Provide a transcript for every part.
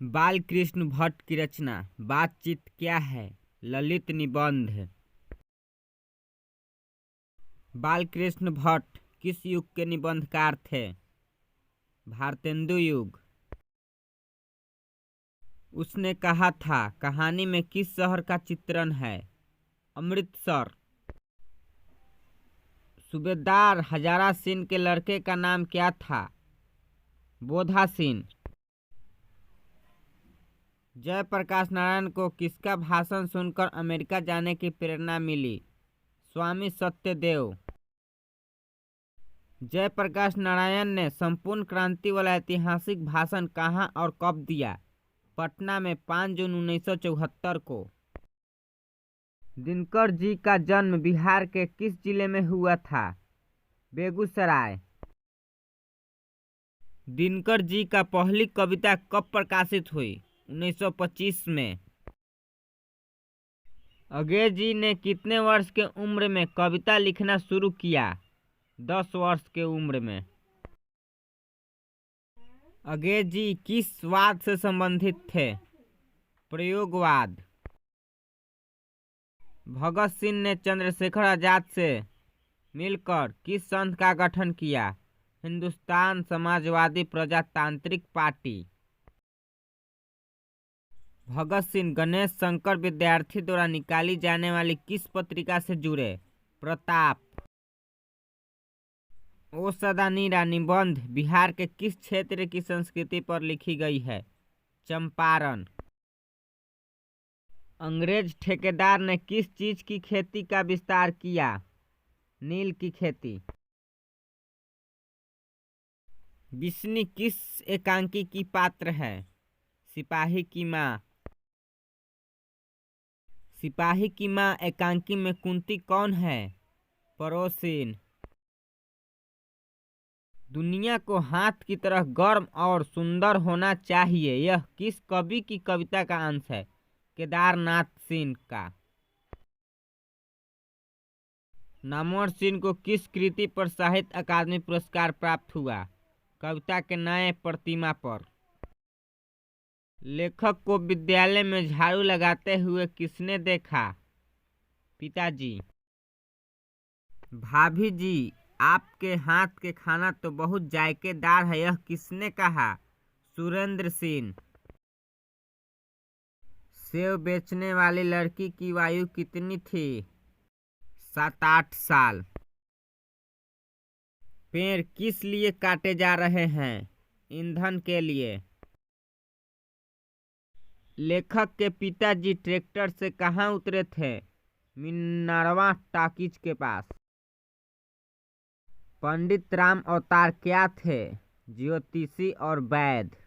बालकृष्ण भट्ट की रचना बातचीत क्या है, ललित निबंध। बालकृष्ण भट्ट किस युग के निबंधकार थे? भारतेंदु युग। उसने कहा था कहानी में किस शहर का चित्रण है? अमृतसर। सूबेदार हजारा सिंह के लड़के का नाम क्या था? बोधा सिंह। जयप्रकाश नारायण को किसका भाषण सुनकर अमेरिका जाने की प्रेरणा मिली? स्वामी सत्यदेव। जयप्रकाश नारायण ने संपूर्ण क्रांति वाला ऐतिहासिक भाषण कहाँ और कब दिया? पटना में 5 जून 1974 को। दिनकर जी का जन्म बिहार के किस जिले में हुआ था? बेगूसराय। दिनकर जी का पहली कविता कब प्रकाशित हुई? 1925 में। अगेय जी ने कितने वर्ष के उम्र में कविता लिखना शुरू किया? 10 वर्ष के उम्र में। अगेय जी किस वाद से संबंधित थे? प्रयोगवाद। भगत सिंह ने चंद्रशेखर आजाद से मिलकर किस संघ का गठन किया? हिंदुस्तान समाजवादी प्रजातांत्रिक पार्टी। भगत सिंह गणेश शंकर विद्यार्थी द्वारा निकाली जाने वाली किस पत्रिका से जुड़े? प्रताप। ओ सदानीरा निबंध बिहार के किस क्षेत्र की संस्कृति पर लिखी गई है? चंपारण। अंग्रेज ठेकेदार ने किस चीज की खेती का विस्तार किया? नील की खेती। बिस्नी किस एकांकी की पात्र है? सिपाही की माँ। सिपाही की माँ एकांकी में कुंती कौन है? पड़ोसिन। दुनिया को हाथ की तरह गर्म और सुंदर होना चाहिए, यह किस कवि की कविता का अंश है? केदारनाथ सिंह का। नामवर सिंह को किस कृति पर साहित्य अकादमी पुरस्कार प्राप्त हुआ? कविता के नए प्रतिमा पर। लेखक को विद्यालय में झाड़ू लगाते हुए किसने देखा? पिताजी। भाभी जी, आपके हाथ के खाना तो बहुत जायकेदार है, यह किसने कहा? सुरेंद्र सिंह। सेव बेचने वाली लड़की की आयु कितनी थी? 7-8 साल। पेड़ किस लिए काटे जा रहे हैं? ईंधन के लिए। लेखक के पिताजी ट्रैक्टर से कहाँ उतरे थे? मिनारवा टाकीज के पास। पंडित राम अवतार क्या थे? ज्योतिषी और वैद्य।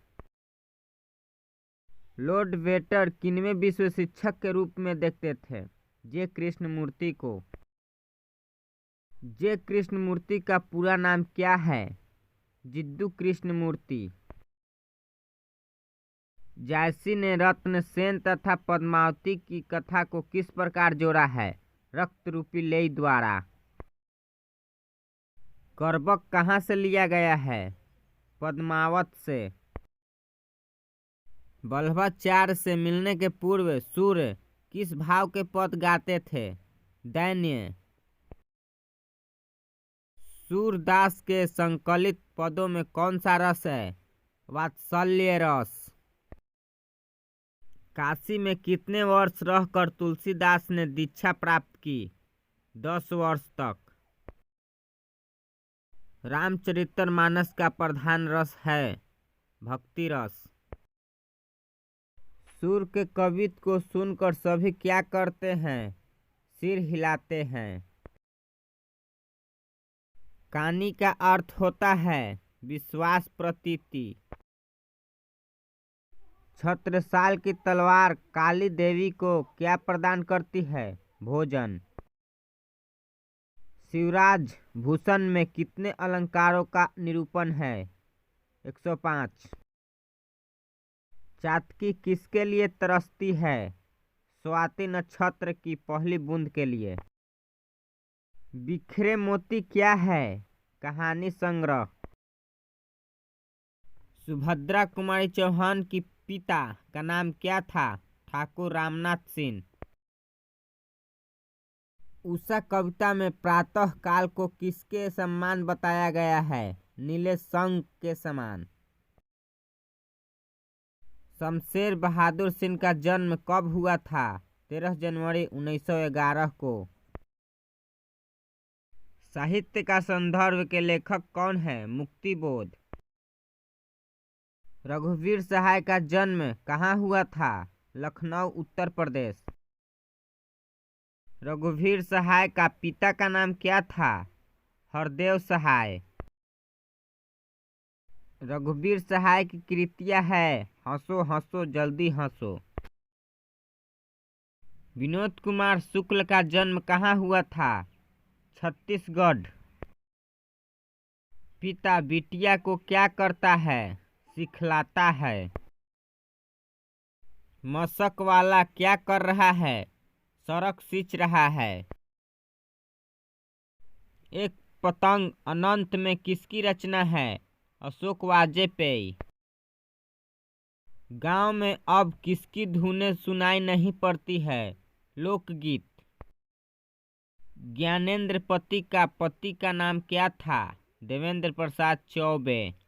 लॉर्ड वेटर किनवें विश्व शिक्षक के रूप में देखते थे? जे कृष्णमूर्ति को। जे कृष्णमूर्ति का पूरा नाम क्या है? जिद्दू कृष्णमूर्ति। जायसी ने रत्नसेन तथा पद्मावती की कथा को किस प्रकार जोड़ा है? रक्त रूपी लेई द्वारा। करबक कहाँ से लिया गया है? पद्मावत से। वल्लभाचार्य से मिलने के पूर्व सूर्य किस भाव के पद गाते थे? दैन्य। सूरदास के संकलित पदों में कौन सा रस है? वात्सल्य रस। काशी में कितने वर्ष रहकर तुलसीदास ने दीक्षा प्राप्त की? 10 वर्ष तक। रामचरितमानस का प्रधान रस है भक्ति रस। सूर्य के कवित्व को सुनकर सभी क्या करते हैं? सिर हिलाते हैं। कानी का अर्थ होता है विश्वास, प्रतीति। छत्रसाल की तलवार काली देवी को क्या प्रदान करती है? भोजन। शिवराज भूषण में कितने अलंकारों का निरूपण है? 105। चातकी किसके लिए तरसती है? स्वाति नक्षत्र की पहली बूंद के लिए। बिखरे मोती क्या है? कहानी संग्रह। सुभद्रा कुमारी चौहान की पिता का नाम क्या था? ठाकुर रामनाथ सिंह। उषा कविता में प्रातः काल को किसके समान बताया गया है? नीले संग के समान। शमशेर बहादुर सिंह का जन्म कब हुआ था? 13 जनवरी 1911 को। साहित्य का संदर्भ के लेखक कौन है? मुक्तिबोध। रघुवीर सहाय का जन्म कहाँ हुआ था? लखनऊ उत्तर प्रदेश। रघुवीर सहाय का पिता का नाम क्या था? हरदेव सहाय। रघुवीर सहाय की कृतियां है हंसो हंसो जल्दी हंसो। विनोद कुमार शुक्ल का जन्म कहाँ हुआ था? छत्तीसगढ़। पिता बिटिया को क्या करता है? सिखलाता है। मशक वाला क्या कर रहा है? सड़क सींच रहा है। एक पतंग अनंत में किसकी रचना है? अशोक वाजपेयी। गांव में अब किसकी धुनें सुनाई नहीं पड़ती है? लोकगीत। ज्ञानेंद्र पति का नाम क्या था? देवेंद्र प्रसाद चौबे।